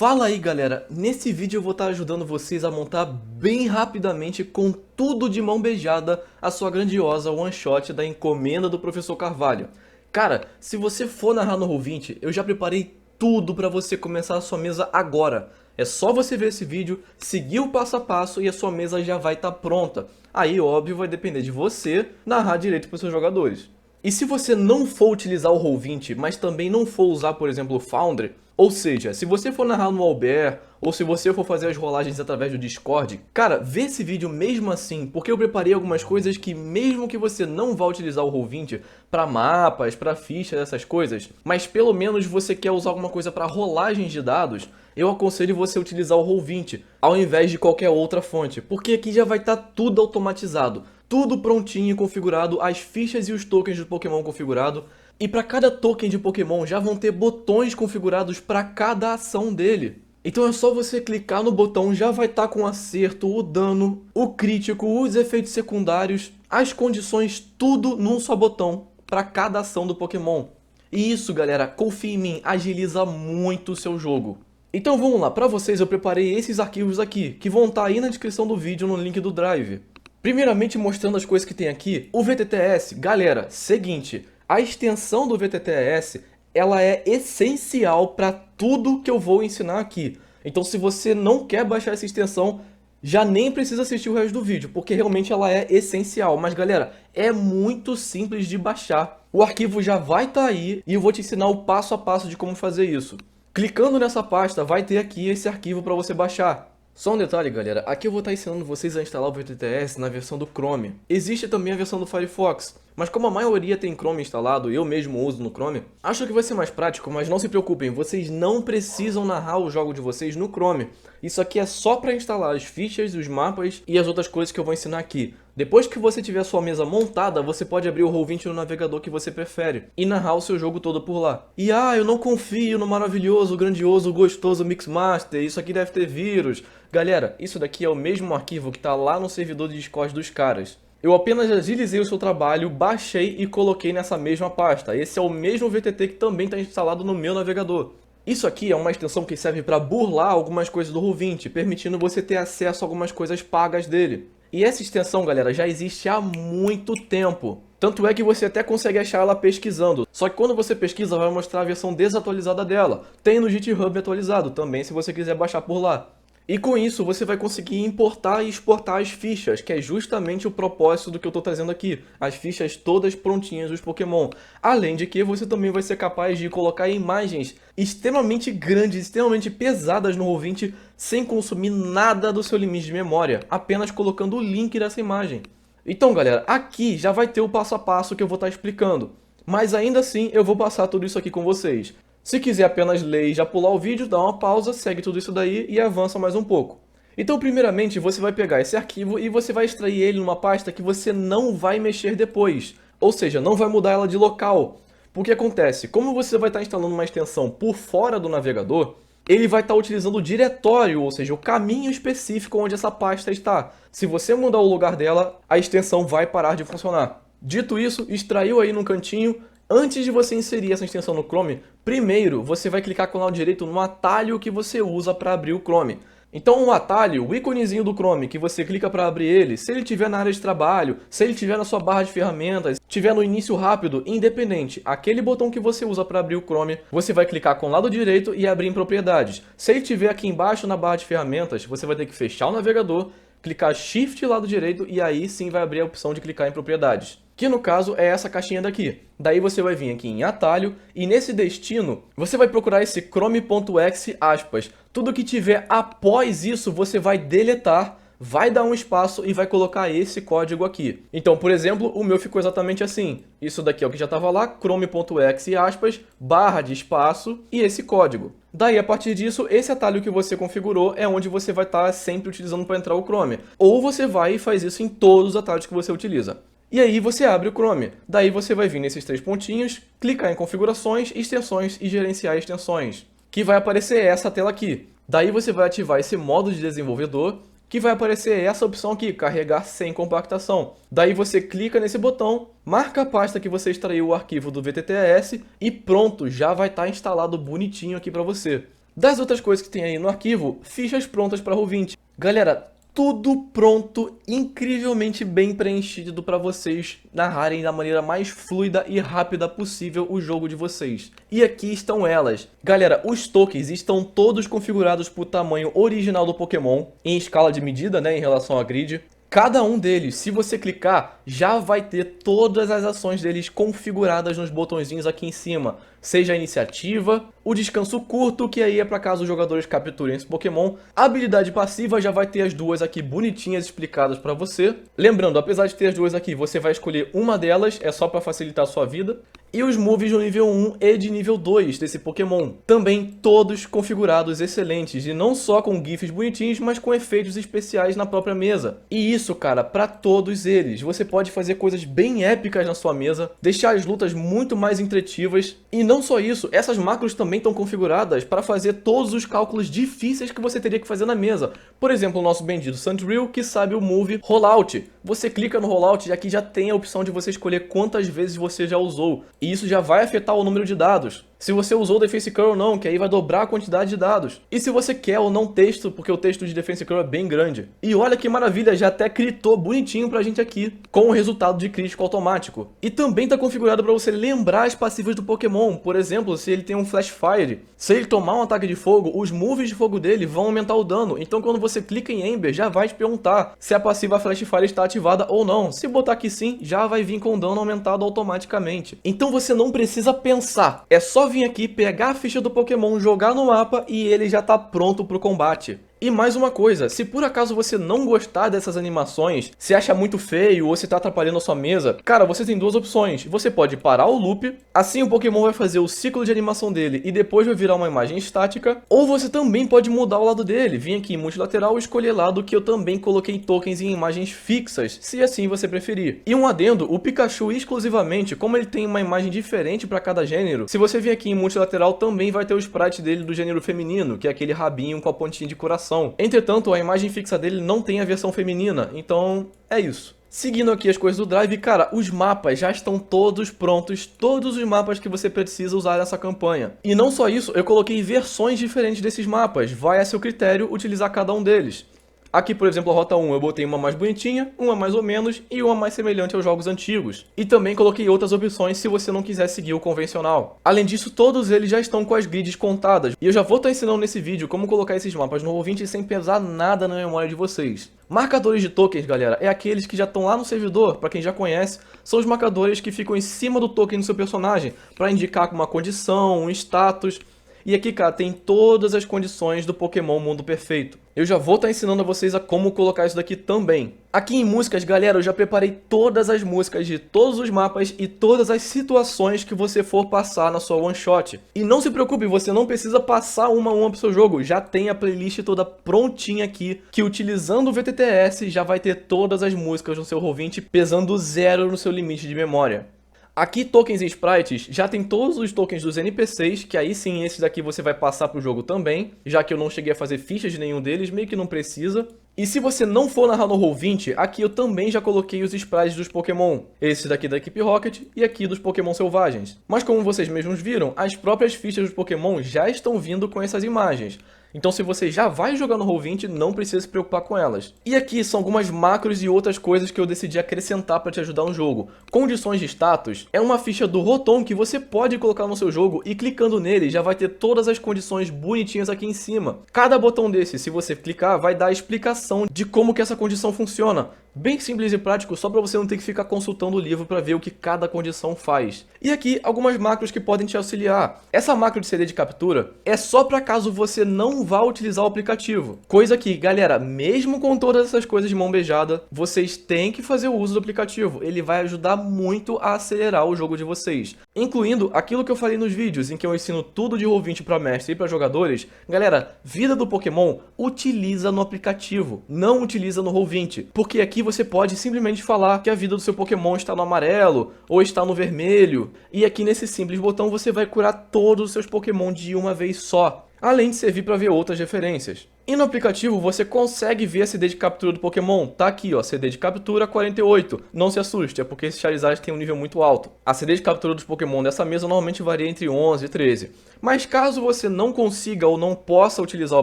Fala aí galera, nesse vídeo eu vou estar ajudando vocês a montar bem rapidamente com tudo de mão beijada a sua grandiosa one shot da encomenda do Professor Carvalho. Cara, se você for narrar no Roll20, eu já preparei tudo para você começar a sua mesa agora. É só você ver esse vídeo, seguir o passo a passo e a sua mesa já vai estar pronta. Aí óbvio vai depender de você narrar direito para os seus jogadores. E se você não for utilizar o Roll20, mas também não for usar, por exemplo, o Foundry, ou seja, se você for narrar no Albert, ou se você for fazer as rolagens através do Discord, cara, vê esse vídeo mesmo assim, porque eu preparei algumas coisas que mesmo que você não vá utilizar o Roll20 para mapas, para fichas, essas coisas, mas pelo menos você quer usar alguma coisa para rolagens de dados, eu aconselho você utilizar o Roll20, ao invés de qualquer outra fonte, porque aqui já vai estar tudo automatizado. Tudo prontinho, configurado, as fichas e os tokens do Pokémon configurado. E para cada token de Pokémon já vão ter botões configurados para cada ação dele. Então é só você clicar no botão, já vai estar com o acerto, o dano, o crítico, os efeitos secundários, as condições, tudo num só botão para cada ação do Pokémon. E isso, galera, confia em mim, agiliza muito o seu jogo. Então vamos lá, para vocês eu preparei esses arquivos aqui, que vão estar aí na descrição do vídeo no link do Drive. Primeiramente mostrando as coisas que tem aqui, o VTTS. Galera, seguinte, a extensão do VTTS, ela é essencial para tudo que eu vou ensinar aqui. Então se você não quer baixar essa extensão, já nem precisa assistir o resto do vídeo, porque realmente ela é essencial. Mas galera, é muito simples de baixar. O arquivo já vai estar aí e eu vou te ensinar o passo a passo de como fazer isso. Clicando nessa pasta, vai ter aqui esse arquivo para você baixar. Só um detalhe galera, aqui eu vou estar ensinando vocês a instalar o VTTS na versão do Chrome. Existe também a versão do Firefox, mas como a maioria tem Chrome instalado e eu mesmo uso no Chrome, acho que vai ser mais prático, mas não se preocupem, vocês não precisam narrar o jogo de vocês no Chrome. Isso aqui é só para instalar as fichas, os mapas e as outras coisas que eu vou ensinar aqui. Depois que você tiver a sua mesa montada, você pode abrir o Roll20 no navegador que você prefere e narrar o seu jogo todo por lá. E eu não confio no maravilhoso, grandioso, gostoso Mixmaster, isso aqui deve ter vírus. Galera, isso daqui é o mesmo arquivo que está lá no servidor de Discord dos caras. Eu apenas agilizei o seu trabalho, baixei e coloquei nessa mesma pasta. Esse é o mesmo VTT que também está instalado no meu navegador. Isso aqui é uma extensão que serve para burlar algumas coisas do Roll20, permitindo você ter acesso a algumas coisas pagas dele. E essa extensão, galera, já existe há muito tempo. Tanto é que você até consegue achar ela pesquisando. Só que quando você pesquisa, vai mostrar a versão desatualizada dela. Tem no GitHub atualizado também, se você quiser baixar por lá. E com isso você vai conseguir importar e exportar as fichas, que é justamente o propósito do que eu estou trazendo aqui. As fichas todas prontinhas dos Pokémon. Além de que você também vai ser capaz de colocar imagens extremamente grandes, extremamente pesadas no Roll20 sem consumir nada do seu limite de memória, apenas colocando o link dessa imagem. Então galera, aqui já vai ter o passo a passo que eu vou estar explicando. Mas ainda assim eu vou passar tudo isso aqui com vocês. Se quiser apenas ler e já pular o vídeo, dá uma pausa, segue tudo isso daí e avança mais um pouco. Então primeiramente você vai pegar esse arquivo e você vai extrair ele numa pasta que você não vai mexer depois. Ou seja, não vai mudar ela de local. Porque acontece, como você vai estar instalando uma extensão por fora do navegador, ele vai estar utilizando o diretório, ou seja, o caminho específico onde essa pasta está. Se você mudar o lugar dela, a extensão vai parar de funcionar. Dito isso, extraiu aí no cantinho. Antes de você inserir essa extensão no Chrome, primeiro você vai clicar com o lado direito no atalho que você usa para abrir o Chrome. Então o atalho, o íconezinho do Chrome que você clica para abrir ele, se ele estiver na área de trabalho, se ele estiver na sua barra de ferramentas, estiver no início rápido, independente, aquele botão que você usa para abrir o Chrome, você vai clicar com o lado direito e abrir em propriedades. Se ele estiver aqui embaixo na barra de ferramentas, você vai ter que fechar o navegador, clicar Shift lado direito e aí sim vai abrir a opção de clicar em propriedades. Que no caso é essa caixinha daqui. Daí você vai vir aqui em atalho e nesse destino você vai procurar esse chrome.exe aspas. Tudo que tiver após isso você vai deletar, vai dar um espaço e vai colocar esse código aqui. Então, por exemplo, o meu ficou exatamente assim. Isso daqui é o que já estava lá, chrome.exe aspas, barra de espaço e esse código. Daí, a partir disso, esse atalho que você configurou é onde você vai estar sempre utilizando para entrar o Chrome. Ou você vai e faz isso em todos os atalhos que você utiliza. E aí você abre o Chrome. Daí você vai vir nesses três pontinhos, clicar em configurações, extensões e gerenciar extensões. Que vai aparecer essa tela aqui. Daí você vai ativar esse modo de desenvolvedor, que vai aparecer essa opção aqui, carregar sem compactação. Daí você clica nesse botão, marca a pasta que você extraiu o arquivo do VTTS e pronto, já vai estar instalado bonitinho aqui para você. Das outras coisas que tem aí no arquivo, fichas prontas para Roll20. Galera, tudo pronto, incrivelmente bem preenchido para vocês narrarem da maneira mais fluida e rápida possível o jogo de vocês. E aqui estão elas. Galera, os tokens estão todos configurados para o tamanho original do Pokémon, em escala de medida, né, em relação à grid. Cada um deles, se você clicar, já vai ter todas as ações deles configuradas nos botõezinhos aqui em cima. Seja a iniciativa, o descanso curto, que aí é para caso os jogadores capturem esse Pokémon. A habilidade passiva já vai ter as duas aqui bonitinhas explicadas para você. Lembrando, apesar de ter as duas aqui, você vai escolher uma delas, é só para facilitar a sua vida. E os moves no nível 1 e de nível 2 desse Pokémon. Também todos configurados excelentes, e não só com GIFs bonitinhos, mas com efeitos especiais na própria mesa. E isso, cara, para todos eles. Você pode fazer coisas bem épicas na sua mesa, deixar as lutas muito mais entretivas. E não só isso, essas macros também estão configuradas para fazer todos os cálculos difíceis que você teria que fazer na mesa. Por exemplo, o nosso bendito Sandrill, que sabe o move Rollout. Você clica no Rollout e aqui já tem a opção de você escolher quantas vezes você já usou. E isso já vai afetar o número de dados. Se você usou o Defense Curl ou não, que aí vai dobrar a quantidade de dados. E se você quer ou não texto, porque o texto de Defense Curl é bem grande. E olha que maravilha, já até critou bonitinho pra gente aqui, com o resultado de crítico automático. E também tá configurado para você lembrar as passivas do Pokémon. Por exemplo, se ele tem um Flash Fire, se ele tomar um ataque de fogo, os moves de fogo dele vão aumentar o dano. Então quando você clica em Ember, já vai te perguntar se a passiva Flash Fire está ativada ou não. Se botar aqui sim, já vai vir com dano aumentado automaticamente. Então você não precisa pensar, é só vir aqui, pegar a ficha do Pokémon, jogar no mapa e ele já tá pronto pro combate. E mais uma coisa, se por acaso você não gostar dessas animações, se acha muito feio ou se tá atrapalhando a sua mesa, cara, você tem duas opções. Você pode parar o loop, assim o Pokémon vai fazer o ciclo de animação dele e depois vai virar uma imagem estática, ou você também pode mudar o lado dele, vir aqui em multilateral e escolher lado, que eu também coloquei tokens em imagens fixas, se assim você preferir. E um adendo, o Pikachu exclusivamente, como ele tem uma imagem diferente para cada gênero, se você vir aqui em multilateral também vai ter o sprite dele do gênero feminino, que é aquele rabinho com a pontinha de coração. Entretanto, a imagem fixa dele não tem a versão feminina, então é isso. Seguindo aqui as coisas do Drive, cara, os mapas já estão todos prontos, todos os mapas que você precisa usar nessa campanha. E não só isso, eu coloquei versões diferentes desses mapas, vai a seu critério utilizar cada um deles. Aqui, por exemplo, a Rota 1 eu botei uma mais bonitinha, uma mais ou menos e uma mais semelhante aos jogos antigos. E também coloquei outras opções se você não quiser seguir o convencional. Além disso, todos eles já estão com as grids contadas. E eu já vou estar ensinando nesse vídeo como colocar esses mapas no Roll20 sem pesar nada na memória de vocês. Marcadores de tokens, galera, é aqueles que já estão lá no servidor, para quem já conhece, são os marcadores que ficam em cima do token do seu personagem, para indicar uma condição, um status. E aqui, cara, tem todas as condições do Pokémon Mundo Perfeito. Eu já vou estar ensinando a vocês a como colocar isso daqui também. Aqui em músicas, galera, eu já preparei todas as músicas de todos os mapas e todas as situações que você for passar na sua one shot. E não se preocupe, você não precisa passar uma a uma pro seu jogo. Já tem a playlist toda prontinha aqui, que utilizando o VTTS já vai ter todas as músicas no seu Roll20, pesando 0 no seu limite de memória. Aqui, tokens e sprites, já tem todos os tokens dos NPCs, que aí sim, esses daqui você vai passar pro jogo também, já que eu não cheguei a fazer fichas de nenhum deles, meio que não precisa. E se você não for narrar no Roll20, aqui eu também já coloquei os sprites dos Pokémon, esse daqui da equipe Rocket e aqui dos Pokémon selvagens. Mas como vocês mesmos viram, as próprias fichas dos Pokémon já estão vindo com essas imagens. Então se você já vai jogar no Roll20, não precisa se preocupar com elas. E aqui são algumas macros e outras coisas que eu decidi acrescentar para te ajudar no jogo. Condições de status é uma ficha do Rotom que você pode colocar no seu jogo e clicando nele já vai ter todas as condições bonitinhas aqui em cima. Cada botão desse, se você clicar, vai dar a explicação de como que essa condição funciona. Bem simples e prático, só para você não ter que ficar consultando o livro para ver o que cada condição faz. E aqui, algumas macros que podem te auxiliar. Essa macro de CD de captura é só para caso você não vá utilizar o aplicativo. Coisa que, galera, mesmo com todas essas coisas de mão beijada, vocês têm que fazer o uso do aplicativo. Ele vai ajudar muito a acelerar o jogo de vocês. Incluindo aquilo que eu falei nos vídeos, em que eu ensino tudo de Roll20 para mestre e para jogadores. Galera, vida do Pokémon, utiliza no aplicativo, não utiliza no Roll20. Porque aqui você pode simplesmente falar que a vida do seu Pokémon está no amarelo ou está no vermelho. E aqui nesse simples botão você vai curar todos os seus Pokémon de uma vez só. além de servir para ver outras referências. E no aplicativo você consegue ver a CD de captura do Pokémon, tá aqui ó, CD de captura 48, não se assuste, é porque esse Charizard tem um nível muito alto. A CD de captura dos Pokémon dessa mesa normalmente varia entre 11 e 13, mas caso você não consiga ou não possa utilizar o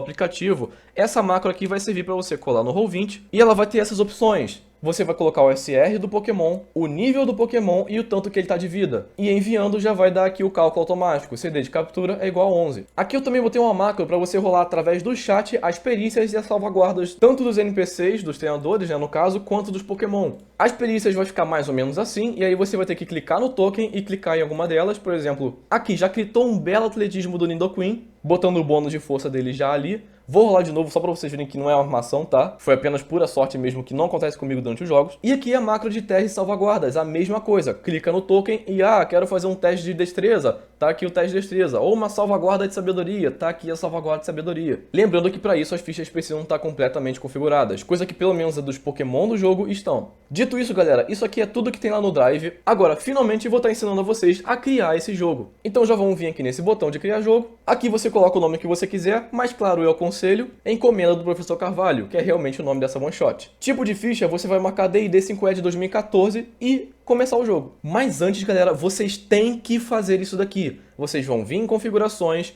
aplicativo, essa macro aqui vai servir para você colar no Roll20 e ela vai ter essas opções. Você vai colocar o SR do Pokémon, o nível do Pokémon e o tanto que ele está de vida. E enviando já vai dar aqui o cálculo automático, CD de captura é igual a 11. Aqui eu também botei uma macro para você rolar através do chat as perícias e as salvaguardas, tanto dos NPCs, dos treinadores, né, no caso, quanto dos Pokémon. As perícias vai ficar mais ou menos assim, e aí você vai ter que clicar no token e clicar em alguma delas, por exemplo, aqui já critou um belo atletismo do Nidoqueen, botando o bônus de força dele já ali. Vou rolar de novo só pra vocês verem que não é uma armação, tá? Foi apenas pura sorte mesmo, que não acontece comigo durante os jogos. E aqui a macro de teste e salvaguardas, a mesma coisa. Clica no token e, quero fazer um teste de destreza. Tá aqui o teste de destreza. Ou uma salvaguarda de sabedoria. Tá aqui a salvaguarda de sabedoria. Lembrando que para isso as fichas precisam estar completamente configuradas. Coisa que pelo menos a dos Pokémon do jogo estão. Dito isso, galera, isso aqui é tudo que tem lá no Drive. Agora, finalmente, vou estar ensinando a vocês a criar esse jogo. Então já vamos vir aqui nesse botão de criar jogo. Aqui você coloca o nome que você quiser, mas claro, eu aconselho Encomenda do Professor Carvalho, que é realmente o nome dessa one shot. Tipo de ficha, você vai marcar D&D 5e 2014 e começar o jogo. Mas antes, galera, vocês têm que fazer isso daqui. Vocês vão vir em configurações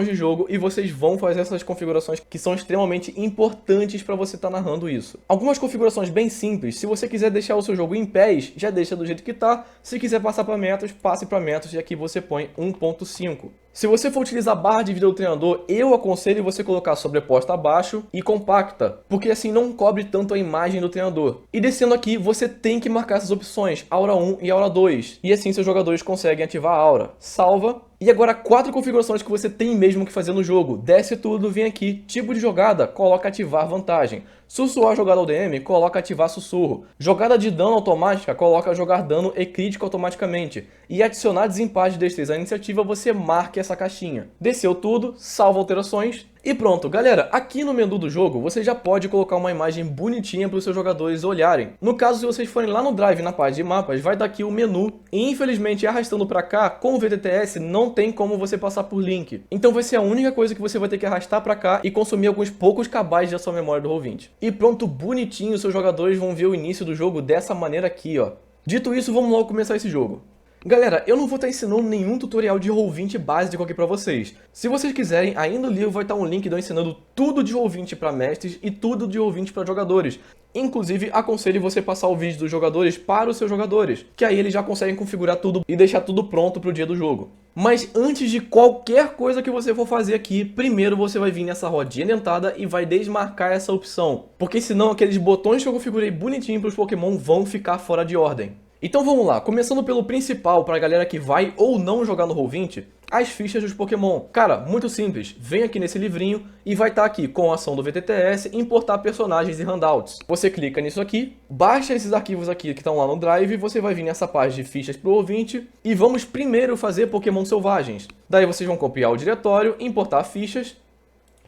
de jogo e vocês vão fazer essas configurações que são extremamente importantes para você estar narrando isso. Algumas configurações bem simples, se você quiser deixar o seu jogo em pés, já deixa do jeito que tá. Se quiser passar para metros, passe para metros e aqui você põe 1.5. Se você for utilizar a barra de vida do treinador, eu aconselho você colocar sobreposta abaixo e compacta, porque assim não cobre tanto a imagem do treinador. E descendo aqui, você tem que marcar essas opções, Aura 1 e Aura 2, e assim seus jogadores conseguem ativar a Aura. Salva. E agora 4 configurações que você tem mesmo que fazer no jogo. Desce tudo, vem aqui, tipo de jogada, coloca ativar vantagem. Sussurrar jogada ao DM, coloca ativar sussurro. Jogada de dano automática, coloca jogar dano e crítico automaticamente. E adicionar desempate de destreza à iniciativa, você marca essa caixinha. Desceu tudo, salva alterações. E pronto, galera, aqui no menu do jogo você já pode colocar uma imagem bonitinha para os seus jogadores olharem. No caso, se vocês forem lá no Drive, na página de mapas, vai dar aqui o menu. E infelizmente, arrastando para cá, com o VTTS, não tem como você passar por link. Então vai ser a única coisa que você vai ter que arrastar para cá e consumir alguns poucos kbytes da sua memória do Roll20. E pronto, bonitinho, seus jogadores vão ver o início do jogo dessa maneira aqui, ó. Dito isso, vamos logo começar esse jogo. Galera, eu não vou estar ensinando nenhum tutorial de Roll20 básico aqui pra vocês. Se vocês quiserem, aí no livro vai estar um link ensinando tudo de Roll20 para mestres e tudo de Roll20 para jogadores. Inclusive, aconselho você passar o vídeo dos jogadores para os seus jogadores, que aí eles já conseguem configurar tudo e deixar tudo pronto pro dia do jogo. Mas antes de qualquer coisa que você for fazer aqui, primeiro você vai vir nessa rodinha dentada e vai desmarcar essa opção. Porque senão aqueles botões que eu configurei bonitinho para os Pokémon vão ficar fora de ordem. Então vamos lá, começando pelo principal para a galera que vai ou não jogar no Roll20, as fichas dos Pokémon. Cara, muito simples, vem aqui nesse livrinho e vai estar aqui com a ação do VTTS, importar personagens e handouts. Você clica nisso aqui, baixa esses arquivos aqui que estão lá no Drive, você vai vir nessa página de fichas pro Roll20 e vamos primeiro fazer Pokémon selvagens. Daí vocês vão copiar o diretório, importar fichas,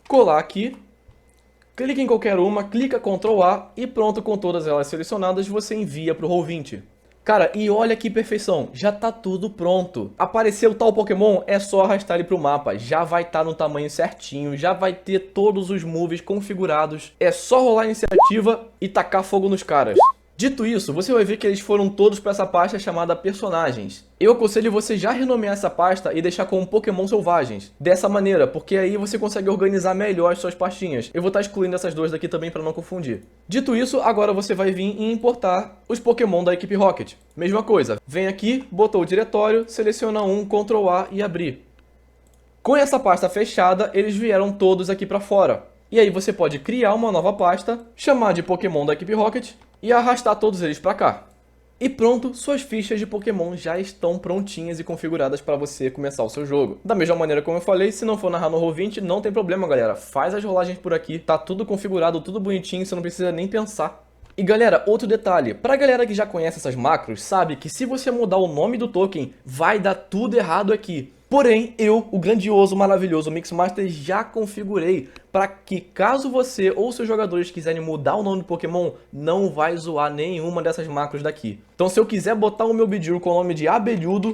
colar aqui, clica em qualquer uma, clica Ctrl A e pronto, com todas elas selecionadas você envia pro Roll20. Cara, e olha que perfeição, já tá tudo pronto. Apareceu tal Pokémon, é só arrastar ele pro mapa, já vai estar no tamanho certinho, já vai ter todos os moves configurados. É só rolar a iniciativa e tacar fogo nos caras. Dito isso, você vai ver que eles foram todos para essa pasta chamada Personagens. Eu aconselho você já renomear essa pasta e deixar como Pokémon Selvagens. Dessa maneira, porque aí você consegue organizar melhor as suas pastinhas. Eu vou estar excluindo essas duas daqui também para não confundir. Dito isso, agora você vai vir e importar os Pokémon da equipe Rocket. Mesma coisa, vem aqui, botou o diretório, seleciona um, Ctrl A e abrir. Com essa pasta fechada, eles vieram todos aqui para fora. E aí você pode criar uma nova pasta, chamar de Pokémon da equipe Rocket e arrastar todos eles para cá. E pronto, suas fichas de Pokémon já estão prontinhas e configuradas para você começar o seu jogo. Da mesma maneira como eu falei, se não for narrar no Roll20, não tem problema, galera. Faz as rolagens por aqui, tá tudo configurado, tudo bonitinho, você não precisa nem pensar. E galera, outro detalhe, pra galera que já conhece essas macros, sabe que se você mudar o nome do token, vai dar tudo errado aqui. Porém, eu, o grandioso, maravilhoso Mixmaster, já configurei para que caso você ou seus jogadores quiserem mudar o nome do Pokémon, não vai zoar nenhuma dessas macros daqui. Então se eu quiser botar o meu Bidiru com o nome de Abelhudo,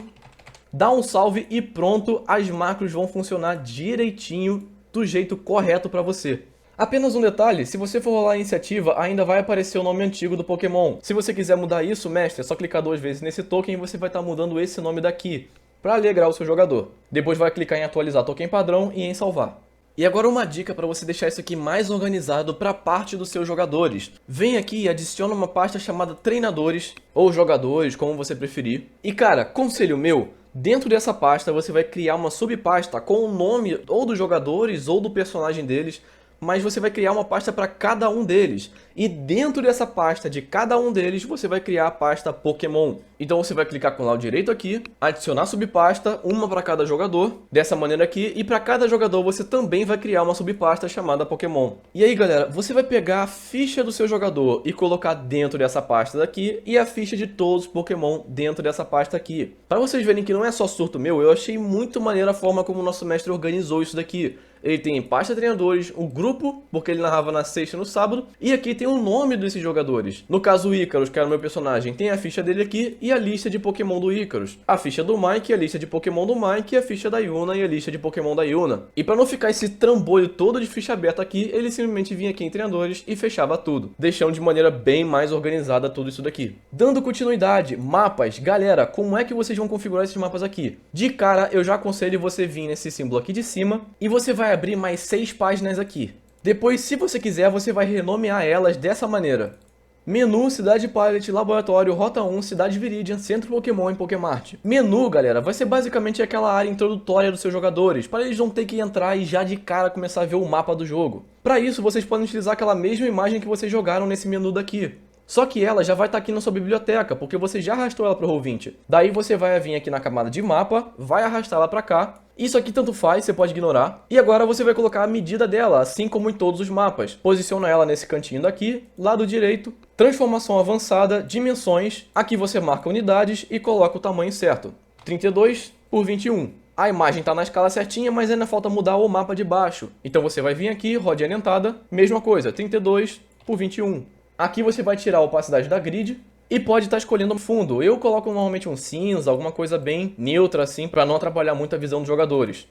dá um salve e pronto, as macros vão funcionar direitinho, do jeito correto para você. Apenas um detalhe, se você for rolar a iniciativa, ainda vai aparecer o nome antigo do Pokémon. Se você quiser mudar isso, mestre, é só clicar 2 vezes nesse token e você vai estar mudando esse nome daqui, para alegrar o seu jogador. Depois vai clicar em atualizar token padrão e em salvar. E agora uma dica para você deixar isso aqui mais organizado para parte dos seus jogadores. Vem aqui e adiciona uma pasta chamada treinadores, ou jogadores, como você preferir. E cara, conselho meu, dentro dessa pasta você vai criar uma subpasta com o nome ou dos jogadores ou do personagem deles, mas você vai criar uma pasta para cada um deles. E dentro dessa pasta de cada um deles, você vai criar a pasta Pokémon. Então você vai clicar com o lado direito aqui, adicionar subpasta, uma para cada jogador, dessa maneira aqui, e para cada jogador você também vai criar uma subpasta chamada Pokémon. E aí galera, você vai pegar a ficha do seu jogador e colocar dentro dessa pasta daqui, e a ficha de todos os Pokémon dentro dessa pasta aqui. Para vocês verem que não é só surto meu, eu achei muito maneira a forma como o nosso mestre organizou isso daqui. Ele tem pasta treinadores, o grupo, porque ele narrava na sexta e no sábado, e aqui tem o nome desses jogadores. No caso o Icarus, que era o meu personagem, tem a ficha dele aqui e a lista de Pokémon do Icarus. A ficha do Mike, a lista de Pokémon do Mike, a ficha da Yuna e a lista de Pokémon da Yuna. E para não ficar esse trambolho todo de ficha aberta aqui, ele simplesmente vinha aqui em treinadores e fechava tudo, deixando de maneira bem mais organizada tudo isso daqui. Dando continuidade, mapas. Galera, como é que vocês vão configurar esses mapas aqui? De cara, eu já aconselho você vir nesse símbolo aqui de cima e você vai abrir mais 6 páginas aqui. Depois, se você quiser, você vai renomear elas dessa maneira: Menu, Cidade Pilot, Laboratório, Rota 1, Cidade Viridian, Centro Pokémon e Pokémart. Menu, galera, vai ser basicamente aquela área introdutória dos seus jogadores, para eles não ter que entrar e já de cara começar a ver o mapa do jogo. Para isso, vocês podem utilizar aquela mesma imagem que vocês jogaram nesse menu daqui. Só que ela já vai estar aqui na sua biblioteca, porque você já arrastou ela para o Roll20. Daí você vai vir aqui na camada de mapa, vai arrastar ela para cá. Isso aqui tanto faz, você pode ignorar. E agora você vai colocar a medida dela, assim como em todos os mapas. Posiciona ela nesse cantinho daqui, lado direito, transformação avançada, dimensões. Aqui você marca unidades e coloca o tamanho certo. 32 por 21. A imagem está na escala certinha, mas ainda falta mudar o mapa de baixo. Então você vai vir aqui, rodinha orientada, mesma coisa, 32 por 21. Aqui você vai tirar a opacidade da grid e pode estar escolhendo um fundo. Eu coloco normalmente um cinza, alguma coisa bem neutra assim, para não atrapalhar muito a visão dos jogadores.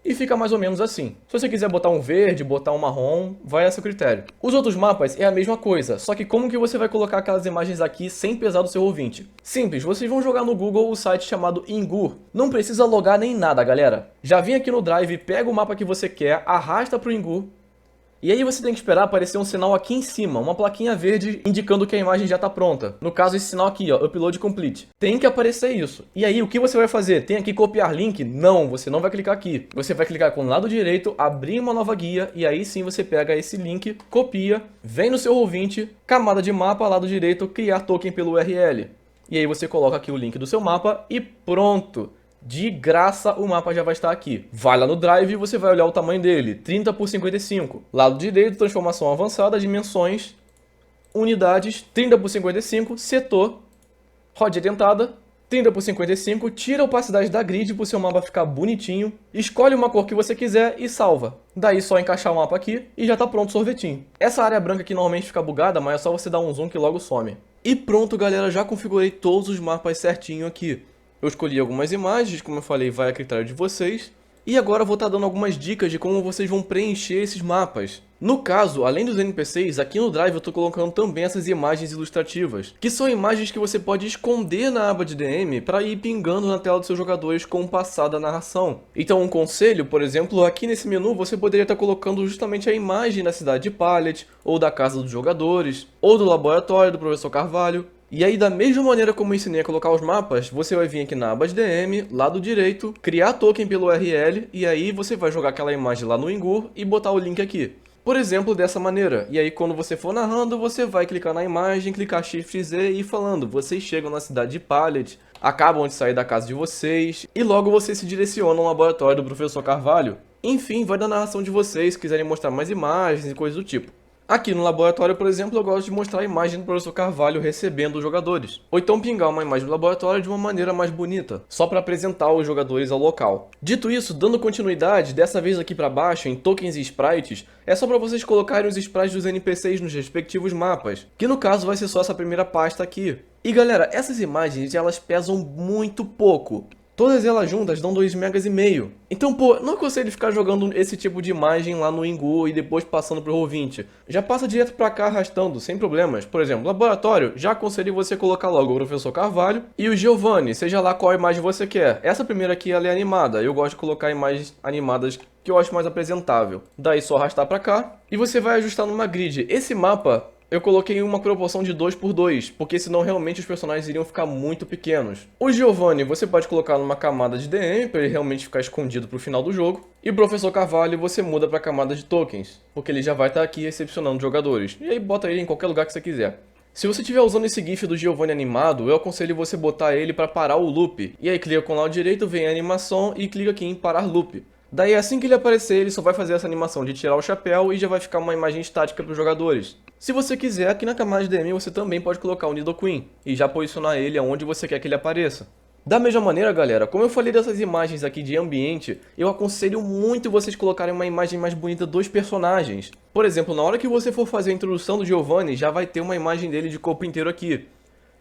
E fica mais ou menos assim. Se você quiser botar um verde, botar um marrom, vai a seu critério. Os outros mapas é a mesma coisa, só que como que você vai colocar aquelas imagens aqui sem pesar do seu Roll20? Simples, vocês vão jogar no Google o site chamado Ingur. Não precisa logar nem nada, galera. Já vem aqui no Drive, pega o mapa que você quer, arrasta para o Ingur. E aí você tem que esperar aparecer um sinal aqui em cima, uma plaquinha verde indicando que a imagem já está pronta. No caso esse sinal aqui, ó, Upload Complete. Tem que aparecer isso. E aí o que você vai fazer? Tem aqui copiar link? Não, você não vai clicar aqui. Você vai clicar com o lado direito, abrir uma nova guia e aí sim você pega esse link, copia, vem no seu Roll20, camada de mapa, lado direito, criar token pelo URL. E aí você coloca aqui o link do seu mapa e pronto! De graça o mapa já vai estar aqui. Vai lá no Drive e você vai olhar o tamanho dele, 30 por 55. Lado direito, transformação avançada, dimensões, unidades, 30 por 55, setor, rodinha dentada, 30 por 55, tira a opacidade da grid para o seu mapa ficar bonitinho, escolhe uma cor que você quiser e salva. Daí só encaixar o mapa aqui e já está pronto o sorvetinho. Essa área branca aqui normalmente fica bugada, mas é só você dar um zoom que logo some. E pronto galera, já configurei todos os mapas certinho aqui. Eu escolhi algumas imagens, como eu falei, vai a critério de vocês. E agora eu vou estar dando algumas dicas de como vocês vão preencher esses mapas. No caso, além dos NPCs, aqui no Drive eu estou colocando também essas imagens ilustrativas, que são imagens que você pode esconder na aba de DM para ir pingando na tela dos seus jogadores com o passar da narração. Então um conselho, por exemplo, aqui nesse menu você poderia estar colocando justamente a imagem da cidade de Pallet, ou da casa dos jogadores, ou do laboratório do professor Carvalho. E aí, da mesma maneira como eu ensinei a colocar os mapas, você vai vir aqui na aba de DM, lado direito, criar token pelo URL, e aí você vai jogar aquela imagem lá no Ingur e botar o link aqui. Por exemplo, dessa maneira. E aí, quando você for narrando, você vai clicar na imagem, clicar Shift Z e ir falando. Vocês chegam na cidade de Pallet, acabam de sair da casa de vocês, e logo vocês se direcionam ao laboratório do professor Carvalho. Enfim, vai da narração de vocês, se quiserem mostrar mais imagens e coisas do tipo. Aqui no laboratório, por exemplo, eu gosto de mostrar a imagem do professor Carvalho recebendo os jogadores. Ou então pingar uma imagem do laboratório de uma maneira mais bonita, só para apresentar os jogadores ao local. Dito isso, dando continuidade, dessa vez aqui para baixo, em tokens e sprites, é só para vocês colocarem os sprites dos NPCs nos respectivos mapas, que no caso vai ser só essa primeira pasta aqui. E galera, essas imagens elas pesam muito pouco. Todas elas juntas dão 2,5 MB. Então, pô, não aconselho ficar jogando esse tipo de imagem lá no Ingu e depois passando pro Roll20. Já passa direto pra cá arrastando, sem problemas. Por exemplo, laboratório, já aconselho você colocar logo o Professor Carvalho e o Giovanni, seja lá qual imagem você quer. Essa primeira aqui ela é animada, eu gosto de colocar imagens animadas que eu acho mais apresentável. Daí só arrastar pra cá e você vai ajustar numa grid. Esse mapa eu coloquei em uma proporção de 2:2, porque senão realmente os personagens iriam ficar muito pequenos. O Giovanni você pode colocar numa camada de DM, para ele realmente ficar escondido pro final do jogo. E o Professor Carvalho você muda para a camada de tokens, porque ele já vai estar aqui recepcionando jogadores. E aí bota ele em qualquer lugar que você quiser. Se você estiver usando esse GIF do Giovanni animado, eu aconselho você botar ele para parar o loop. E aí clica com o lado direito, vem a animação e clica aqui em parar loop. Daí assim que ele aparecer, ele só vai fazer essa animação de tirar o chapéu e já vai ficar uma imagem estática para os jogadores. Se você quiser, aqui na camada de DM você também pode colocar o Nidoqueen e já posicionar ele aonde você quer que ele apareça. Da mesma maneira, galera, como eu falei dessas imagens aqui de ambiente, eu aconselho muito vocês colocarem uma imagem mais bonita dos personagens. Por exemplo, na hora que você for fazer a introdução do Giovanni, já vai ter uma imagem dele de corpo inteiro aqui.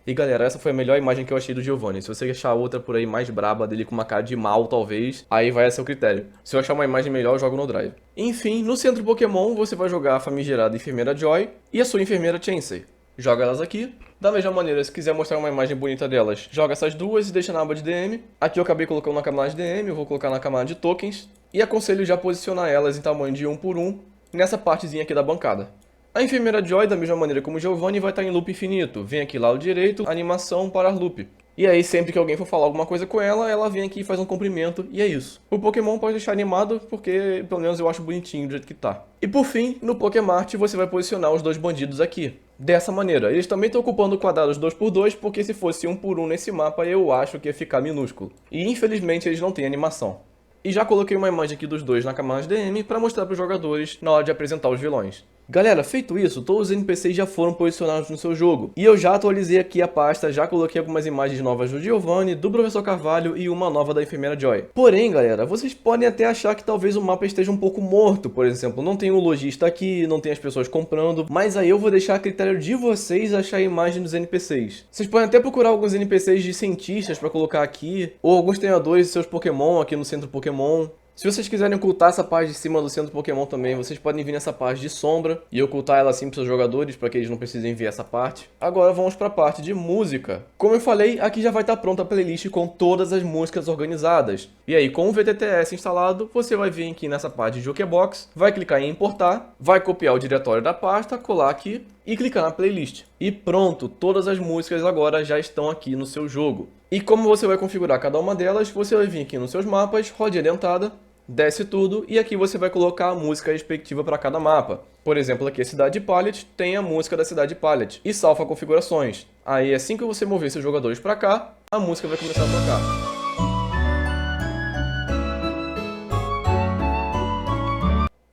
E galera, essa foi a melhor imagem que eu achei do Giovanni. Se você achar outra por aí mais braba dele com uma cara de mal, talvez, aí vai a seu critério. Se eu achar uma imagem melhor, eu jogo no Drive. Enfim, no centro Pokémon, você vai jogar a famigerada Enfermeira Joy e a sua Enfermeira Chansey. Joga elas aqui. Da mesma maneira, se quiser mostrar uma imagem bonita delas, joga essas duas e deixa na aba de DM. Aqui eu acabei colocando na camada de DM, eu vou colocar na camada de tokens. E aconselho já posicionar elas em tamanho de 1 por 1 nessa partezinha aqui da bancada. A Enfermeira Joy, da mesma maneira como o Giovanni, vai estar em loop infinito. Vem aqui lado direito, animação, parar loop. E aí, sempre que alguém for falar alguma coisa com ela, ela vem aqui e faz um cumprimento, e é isso. O Pokémon pode deixar animado, porque pelo menos eu acho bonitinho do jeito que tá. E por fim, no Pokémart, você vai posicionar os dois bandidos aqui. Dessa maneira, eles também estão ocupando quadrados 2x2, porque se fosse 1 por 1 nesse mapa, eu acho que ia ficar minúsculo. E infelizmente eles não têm animação. E já coloquei uma imagem aqui dos dois na camada de DM para mostrar para os jogadores na hora de apresentar os vilões. Galera, feito isso, todos os NPCs já foram posicionados no seu jogo. E eu já atualizei aqui a pasta, já coloquei algumas imagens novas do Giovanni, do Professor Carvalho e uma nova da Enfermeira Joy. Porém, galera, vocês podem até achar que talvez o mapa esteja um pouco morto. Por exemplo, não tem o lojista aqui, não tem as pessoas comprando. Mas aí eu vou deixar a critério de vocês achar a imagem dos NPCs. Vocês podem até procurar alguns NPCs de cientistas para colocar aqui. Ou alguns treinadores de seus Pokémon aqui no centro Pokémon. Se vocês quiserem ocultar essa parte de cima do centro Pokémon também, vocês podem vir nessa parte de sombra e ocultar ela assim para seus jogadores, para que eles não precisem ver essa parte. Agora vamos para a parte de música. Como eu falei, aqui já vai estar pronta a playlist com todas as músicas organizadas. E aí, com o VTTS instalado, você vai vir aqui nessa parte de Jukebox, vai clicar em importar, vai copiar o diretório da pasta, colar aqui e clicar na playlist. E pronto, todas as músicas agora já estão aqui no seu jogo. E como você vai configurar cada uma delas, você vai vir aqui nos seus mapas, rodinha dentada, desce tudo e aqui você vai colocar a música respectiva para cada mapa. Por exemplo, aqui a Cidade Pallet tem a música da Cidade Pallet e salva configurações. Aí assim que você mover seus jogadores para cá, a música vai começar a tocar.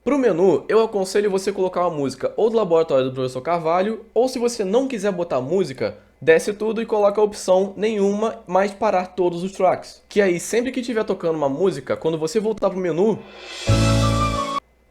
Para o menu, eu aconselho você colocar uma música ou do Laboratório do Professor Carvalho, ou se você não quiser botar música, desce tudo e coloca a opção nenhuma, mas parar todos os tracks. Que aí, sempre que estiver tocando uma música, quando você voltar para o menu,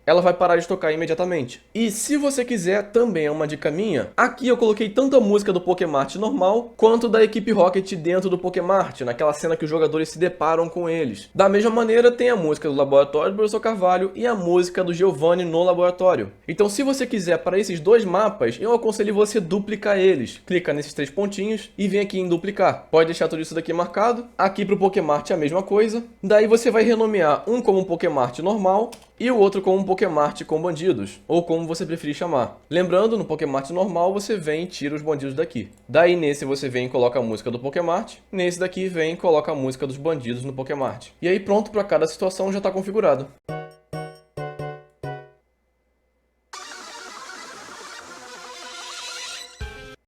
ela vai parar de tocar imediatamente. E se você quiser, também é uma dica minha, aqui eu coloquei tanto a música do Pokémart normal, quanto da equipe Rocket dentro do Pokémart, naquela cena que os jogadores se deparam com eles. Da mesma maneira, tem a música do Laboratório do Professor Carvalho e a música do Giovanni no Laboratório. Então se você quiser para esses dois mapas, eu aconselho você duplicar eles. Clica nesses 3 pontinhos e vem aqui em duplicar. Pode deixar tudo isso daqui marcado. Aqui para o Pokémart é a mesma coisa. Daí você vai renomear um como um Pokémart normal, e o outro como um Pokémart com bandidos, ou como você preferir chamar. Lembrando, no Pokémart normal você vem e tira os bandidos daqui. Daí nesse você vem e coloca a música do Pokémart, nesse daqui vem e coloca a música dos bandidos no Pokémart. E aí pronto, para cada situação já está configurado.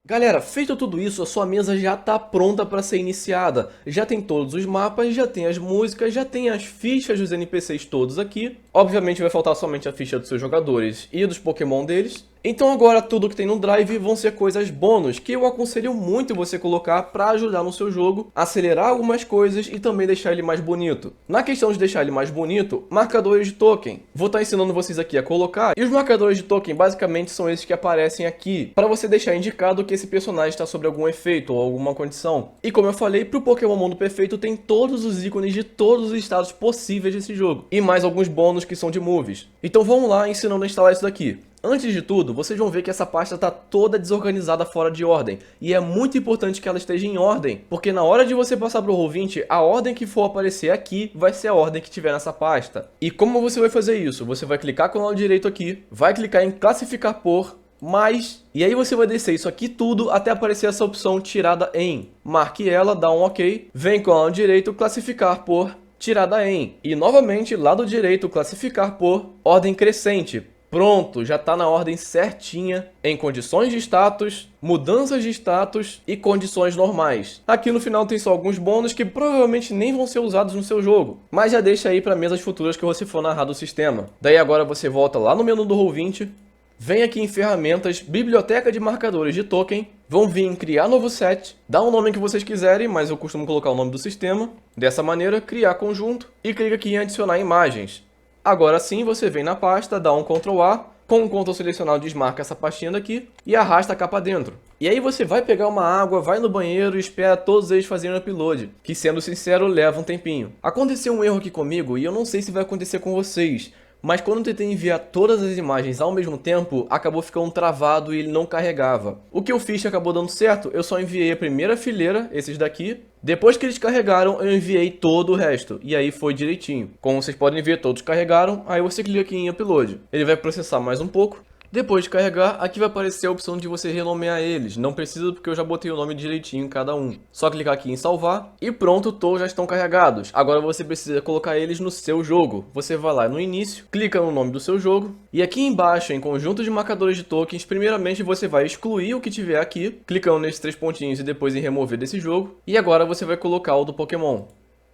Galera, feito tudo isso, a sua mesa já está pronta para ser iniciada. Já tem todos os mapas, já tem as músicas, já tem as fichas dos NPCs todos aqui. Obviamente vai faltar somente a ficha dos seus jogadores e dos Pokémon deles. Então agora tudo que tem no Drive vão ser coisas bônus, que eu aconselho muito você colocar para ajudar no seu jogo, acelerar algumas coisas e também deixar ele mais bonito. Na questão de deixar ele mais bonito, marcadores de token. Vou estar ensinando vocês aqui a colocar, e os marcadores de token basicamente são esses que aparecem aqui, para você deixar indicado que esse personagem está sob algum efeito ou alguma condição. E como eu falei, para o Pokémon Mundo Perfeito tem todos os ícones de todos os estados possíveis desse jogo, e mais alguns bônus que são de moves. Então vamos lá ensinando a instalar isso daqui. Antes de tudo, vocês vão ver que essa pasta está toda desorganizada fora de ordem, e é muito importante que ela esteja em ordem, porque na hora de você passar para o Roll20, a ordem que for aparecer aqui vai ser a ordem que tiver nessa pasta. E como você vai fazer isso? Você vai clicar com o lado direito aqui, vai clicar em classificar por, mais, e aí você vai descer isso aqui tudo até aparecer essa opção tirada em. Marque ela, dá um OK, vem com o lado direito, classificar por, tirada em, e novamente lado direito, classificar por, ordem crescente. Pronto, já está na ordem certinha, em condições de status, mudanças de status e condições normais. Aqui no final tem só alguns bônus que provavelmente nem vão ser usados no seu jogo, mas já deixa aí para mesas futuras que você for narrar do sistema. Daí agora você volta lá no menu do Roll20, vem aqui em ferramentas, biblioteca de marcadores de token, vão vir em criar novo set, dá um nome que vocês quiserem, mas eu costumo colocar o nome do sistema. Dessa maneira, criar conjunto e clica aqui em adicionar imagens. Agora sim, você vem na pasta, dá um Ctrl A, com um Ctrl selecionado desmarca essa pastinha daqui e arrasta a capa dentro. E aí você vai pegar uma água, vai no banheiro e espera todos eles fazerem o upload, que sendo sincero, leva um tempinho. Aconteceu um erro aqui comigo e eu não sei se vai acontecer com vocês, mas quando eu tentei enviar todas as imagens ao mesmo tempo, acabou ficando travado e ele não carregava. O que eu fiz acabou dando certo, eu só enviei a primeira fileira, esses daqui. Depois que eles carregaram, eu enviei todo o resto, e aí foi direitinho. Como vocês podem ver, todos carregaram, aí você clica aqui em Upload. Ele vai processar mais um pouco. Depois de carregar, aqui vai aparecer a opção de você renomear eles. Não precisa porque eu já botei o nome direitinho em cada um. Só clicar aqui em salvar e pronto, todos já estão carregados. Agora você precisa colocar eles no seu jogo. Você vai lá no início, clica no nome do seu jogo. E aqui embaixo, em conjunto de marcadores de tokens, primeiramente você vai excluir o que tiver aqui, clicando nesses 3 pontinhos e depois em remover desse jogo. E agora você vai colocar o do Pokémon.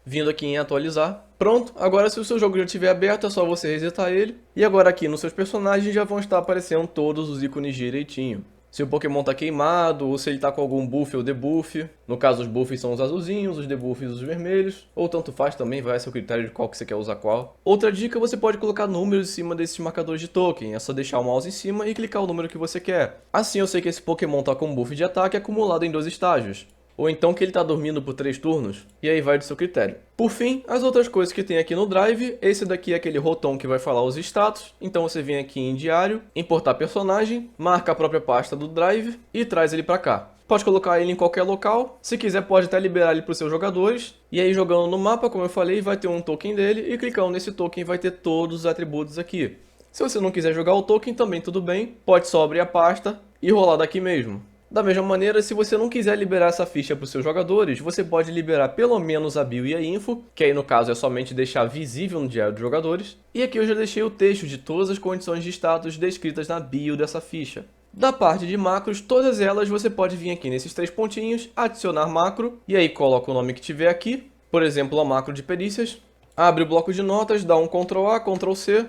Vindo aqui em atualizar. Pronto, agora se o seu jogo já estiver aberto é só você resetar ele. E agora aqui nos seus personagens já vão estar aparecendo todos os ícones direitinho. Se o Pokémon está queimado, ou se ele está com algum buff ou debuff. No caso os buffs são os azulzinhos, os debuffs os vermelhos. Ou tanto faz também, vai a seu critério de qual que você quer usar qual. Outra dica, você pode colocar números em cima desses marcadores de token. É só deixar o mouse em cima e clicar o número que você quer. Assim eu sei que esse Pokémon está com um buff de ataque acumulado em 2 estágios. Ou então que ele está dormindo por 3 turnos, e aí vai do seu critério. Por fim, as outras coisas que tem aqui no Drive, esse daqui é aquele botão que vai falar os status, então você vem aqui em diário, importar personagem, marca a própria pasta do Drive e traz ele para cá. Pode colocar ele em qualquer local, se quiser pode até liberar ele para os seus jogadores, e aí jogando no mapa, como eu falei, vai ter um token dele, e clicando nesse token vai ter todos os atributos aqui. Se você não quiser jogar o token, também tudo bem, pode só abrir a pasta e rolar daqui mesmo. Da mesma maneira, se você não quiser liberar essa ficha para os seus jogadores, você pode liberar pelo menos a bio e a info, que aí no caso é somente deixar visível no diário dos jogadores. E aqui eu já deixei o texto de todas as condições de status descritas na bio dessa ficha. Da parte de macros, todas elas você pode vir aqui nesses 3 pontinhos, adicionar macro, e aí coloca o nome que tiver aqui, por exemplo a macro de perícias, abre o bloco de notas, dá um Ctrl A, Ctrl C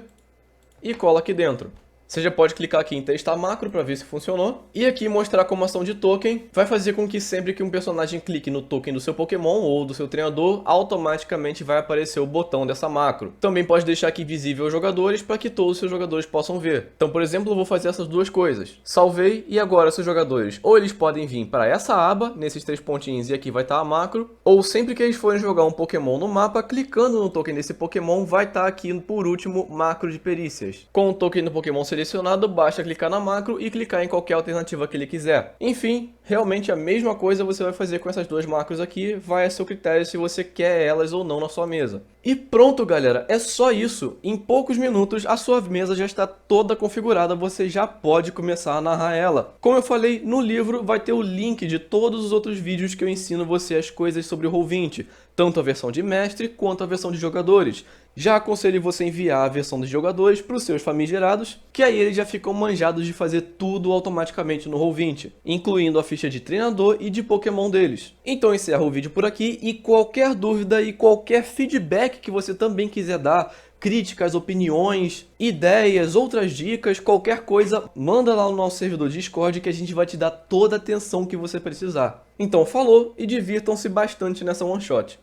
e cola aqui dentro. Você já pode clicar aqui em testar macro para ver se funcionou. E aqui mostrar como ação de token vai fazer com que sempre que um personagem clique no token do seu Pokémon ou do seu treinador, automaticamente vai aparecer o botão dessa macro. Também pode deixar aqui visível aos jogadores para que todos os seus jogadores possam ver. Então, por exemplo, eu vou fazer essas duas coisas. Salvei e agora seus jogadores ou eles podem vir para essa aba, nesses 3 pontinhos e aqui vai estar a macro, ou sempre que eles forem jogar um Pokémon no mapa, clicando no token desse Pokémon vai estar aqui por último macro de perícias. Com o token do Pokémon selecionado, basta clicar na macro e clicar em qualquer alternativa que ele quiser. Enfim, realmente a mesma coisa você vai fazer com essas duas macros aqui, vai a seu critério se você quer elas ou não na sua mesa. E pronto, galera, é só isso. Em poucos minutos a sua mesa já está toda configurada, você já pode começar a narrar ela. Como eu falei, no livro vai ter o link de todos os outros vídeos que eu ensino você as coisas sobre o Roll20, tanto a versão de mestre quanto a versão de jogadores. Já aconselho você enviar a versão dos jogadores para os seus famigerados, que aí eles já ficam manjados de fazer tudo automaticamente no Roll20, incluindo a ficha de treinador e de Pokémon deles. Então encerro o vídeo por aqui e qualquer dúvida e qualquer feedback que você também quiser dar, críticas, opiniões, ideias, outras dicas, qualquer coisa, manda lá no nosso servidor Discord que a gente vai te dar toda a atenção que você precisar. Então falou e divirtam-se bastante nessa one shot.